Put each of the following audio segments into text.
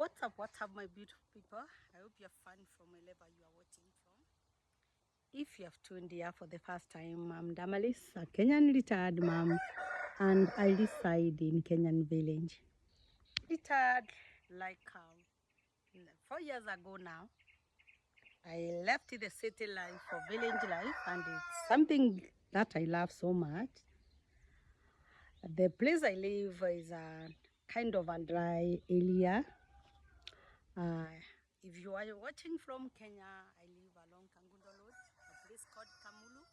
What's up, my beautiful people? I hope you're fine from wherever you are watching from. If you have tuned here for the first time, I'm Damalis, a Kenyan retired mom, and I reside in Kenyan village. Retired like 4 years ago now. I left the city life for village life, and it's something that I love so much. The place I live is a kind of a dry area. Uh, if you are watching from Kenya, I live along Kangundo Road, a place called Kamulu.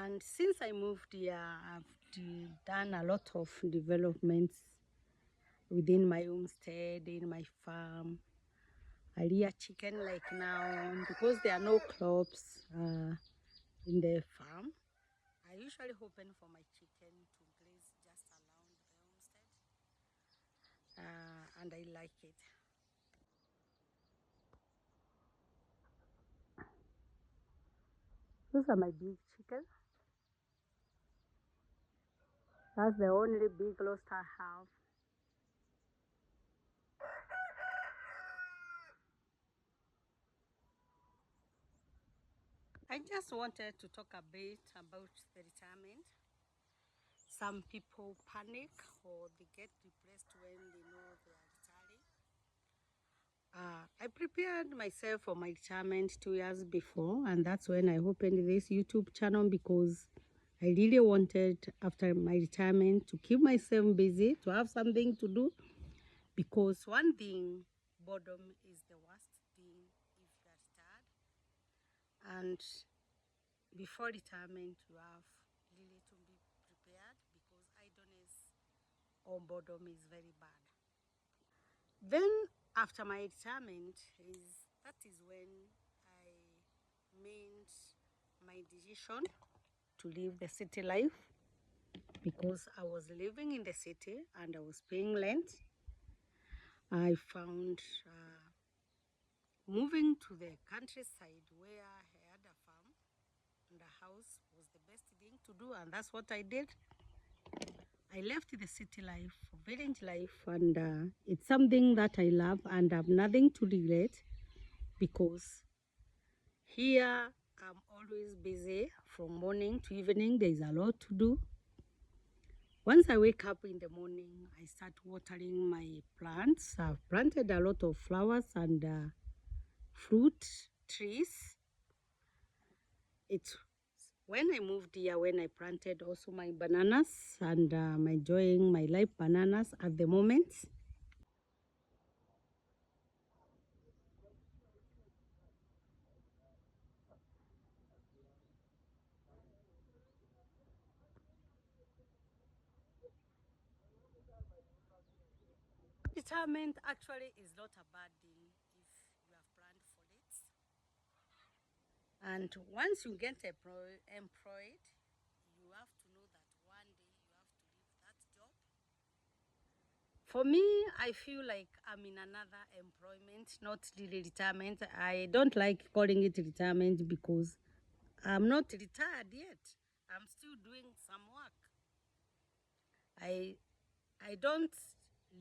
And since I moved here, I've done a lot of developments within my homestead, in my farm. I rear chicken like now because there are no crops in the farm. I usually open for my chicken to graze just around the homestead, and I like it. Those are my big chickens. That's the only big lost I have. I just wanted to talk a bit about the retirement. Some people panic or they get depressed when they know they are retiring. I prepared myself for my retirement 2 years before, and that's when I opened this YouTube channel because I really wanted, after my retirement, to keep myself busy, to have something to do. Because one thing, boredom is the worst thing if you are retired. And before retirement, you have really to be prepared because idleness or boredom is very bad. Then after my retirement, that is when I made my decision to leave the city life because I was living in the city and I was paying rent. I found moving to the countryside where I had a farm and a house was the best thing to do, and that's what I did. I left the city life for village life, and it's something that I love and have nothing to regret because here I'm always busy from morning to evening. There's a lot to do. Once I wake up in the morning, I start watering my plants. I've planted a lot of flowers and fruit trees. It's when I moved here, when I planted also my bananas, and I'm enjoying my life bananas at the moment. Retirement actually is not a bad thing if you have planned for it. And once you get employed, you have to know that one day you have to leave that job. For me, I feel like I'm in another employment, not really retirement. I don't like calling it retirement because I'm not retired yet. I'm still doing some work. I I don't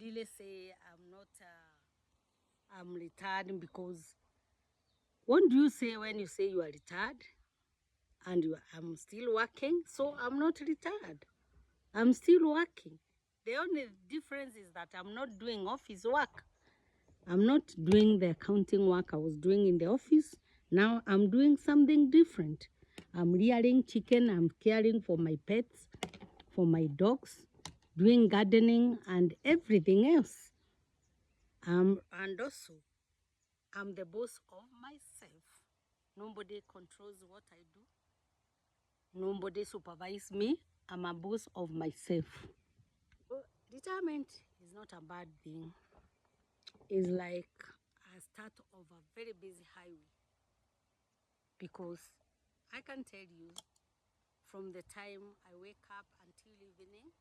really say I'm not I'm retired because what do you say when you say you are retired and I'm still working? So I'm not retired. I'm still working. The only difference is that I'm not doing office work. I'm not doing the accounting work I was doing in the office. Now I'm doing something different. I'm rearing chicken, I'm caring for my pets, for my dogs, doing gardening and everything else. And also, I'm the boss of myself. Nobody controls what I do. Nobody supervises me. I'm a boss of myself. Retirement is not a bad thing. It's like a start of a very busy highway because I can tell you from the time I wake up until evening,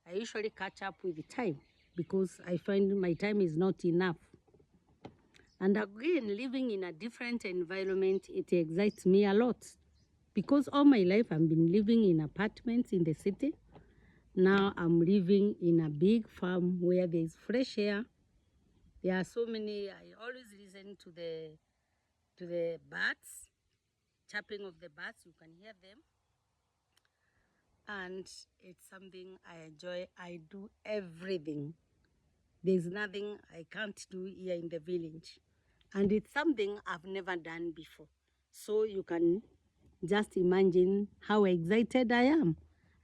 I usually catch up with the time because I find my time is not enough. And again, living in a different environment, it excites me a lot because all my life I've been living in apartments in the city. Now I'm living in a big farm where there's fresh air, There are so many. I always listen to the birds, chirping of the birds. You can hear them, and it's something I enjoy. I do everything. There's nothing I can't do here in the village, and it's something I've never done before. So you can just imagine how excited I am.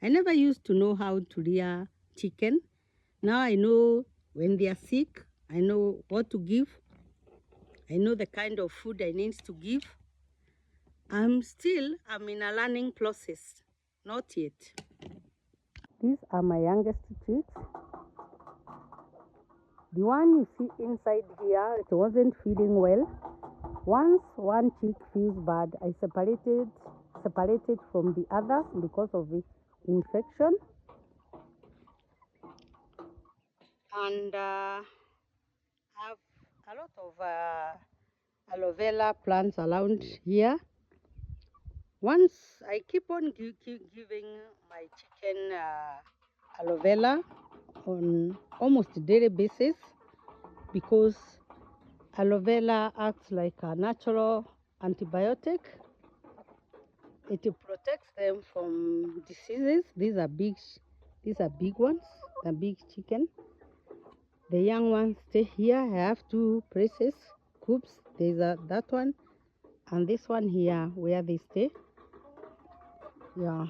I never used to know how to rear chicken. Now I know when they are sick, I know what to give, I know the kind of food I need to give. I'm in a learning process, not yet. These are my youngest chicks. The one you see inside here, it wasn't feeling well. Once one chick feels bad, I separated from the others because of the infection. And I have a lot of aloe vera plants around here. Once I keep on giving my chicken aloe vera on almost daily basis, because aloe vera acts like a natural antibiotic. It protects them from diseases. These are big ones, the big chicken. The young ones stay here. I have two places, coops. There's that one and this one here where they stay. Yeah.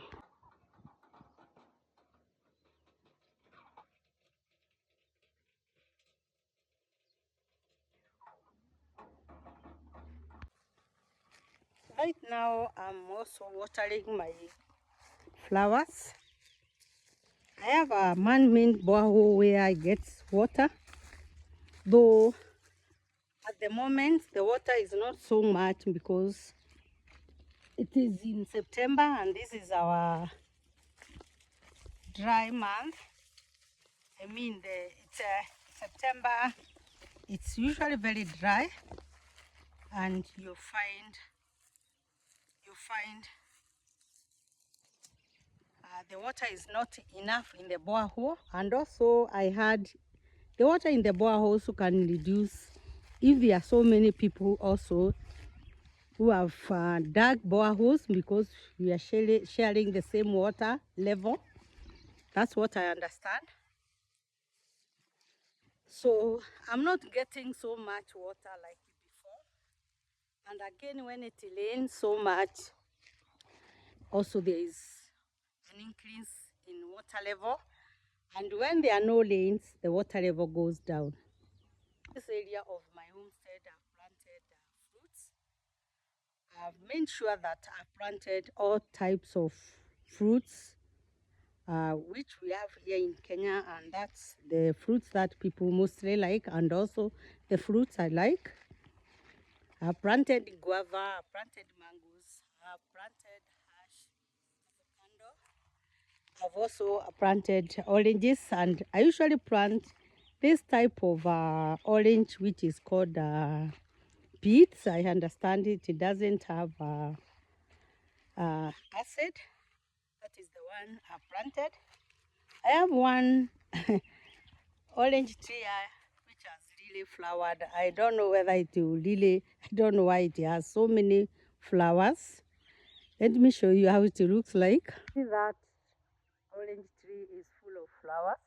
Right now, I'm also watering my flowers. I have a man-made borehole where I get water, though at the moment the water is not so much because it is in September and this is our dry month. I mean, it's September. It's usually very dry, and you find the water is not enough in the borehole. And also I had the water in the borehole also can reduce if there are so many people also who have dug boreholes, because we are sharing the same water level. That's what I understand. So I'm not getting so much water like before. And again, when it rains so much, also there is an increase in water level. And when there are no rains, the water level goes down. This area of my homestead, I've planted fruits. I've made sure that I've planted all types of fruits, which we have here in Kenya, and that's the fruits that people mostly like, and also the fruits I like. I've planted guava, I've planted mangoes, I've planted hash, avocado. I've also planted oranges, and I usually plant this type of orange, which is called peats. I understand it doesn't have acid. That is the one I planted. I have one orange tree which has really flowered. I don't know whether it will really, I don't know why it has so many flowers. Let me show you how it looks like. See that orange tree is full of flowers.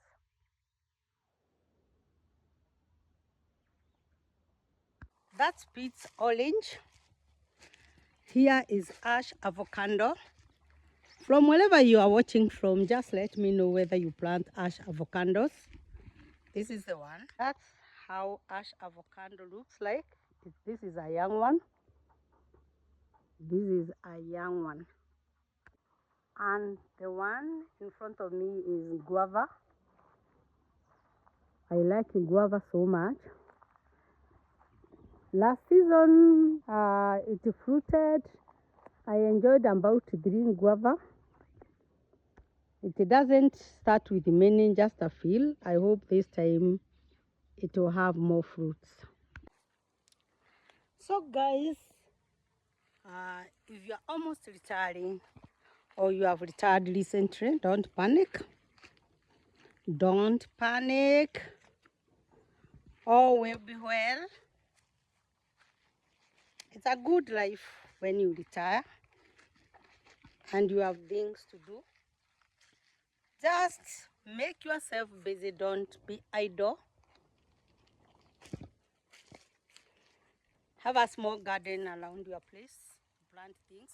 That's peach orange. Here is ash avocado. From wherever you are watching from, just let me know whether you plant ash avocados. This is the one. That's how ash avocado looks like. This is a young one. This is a young one. And the one in front of me is guava. I like guava so much. Last season, it fruited. I enjoyed about 3 guava. It doesn't start with many, just a few. I hope this time it will have more fruits. So guys, if you're almost retiring or you have retired recently, don't panic. Don't panic. All will be well. It's a good life when you retire and you have things to do. Just make yourself busy, don't be idle. Have a small garden around your place to plant things.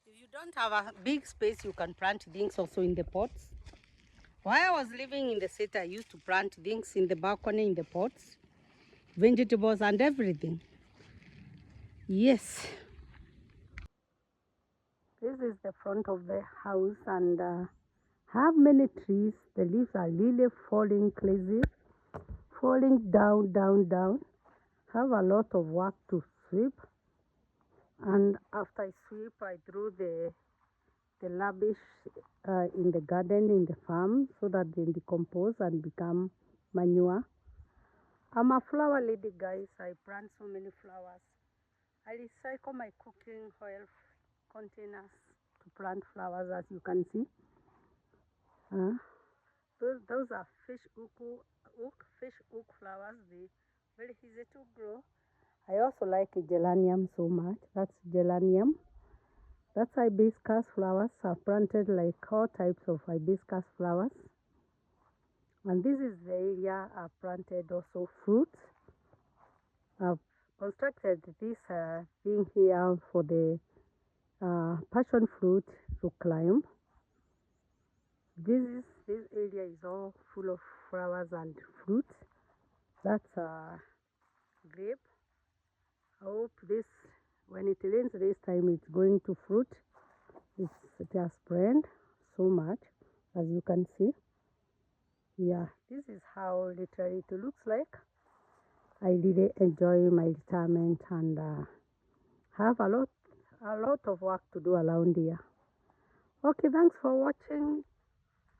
If you don't have a big space, you can plant things also in the pots. While I was living in the city, I used to plant things in the balcony, in the pots, vegetables and everything. Yes. This is the front of the house and have many trees. The leaves are really falling crazy, falling down, down, down. Have a lot of work to sweep. And after I sweep, I threw the rubbish in the garden, in the farm, so that they decompose and become manure. I'm a flower lady, guys. I plant so many flowers. I recycle my cooking oil containers to plant flowers, as you can see. Those are fish hook flowers. They very easy to grow. I also like geranium so much. That's geranium. That's hibiscus flowers. I've planted like all types of hibiscus flowers. And this is the area I've planted also fruits. I've constructed this thing here for the passion fruit to climb. This area is all full of flowers and fruits. That's a grape. I hope this, when it rains this time, it's going to fruit. It has spread so much, as you can see. Yeah, this is how literally it looks like. I really enjoy my retirement and have a lot of work to do around here. Okay, thanks for watching.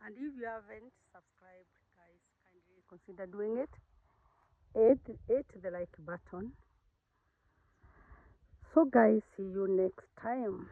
And if you haven't subscribed, guys, kindly consider doing it. Hit the like button. So guys, see you next time.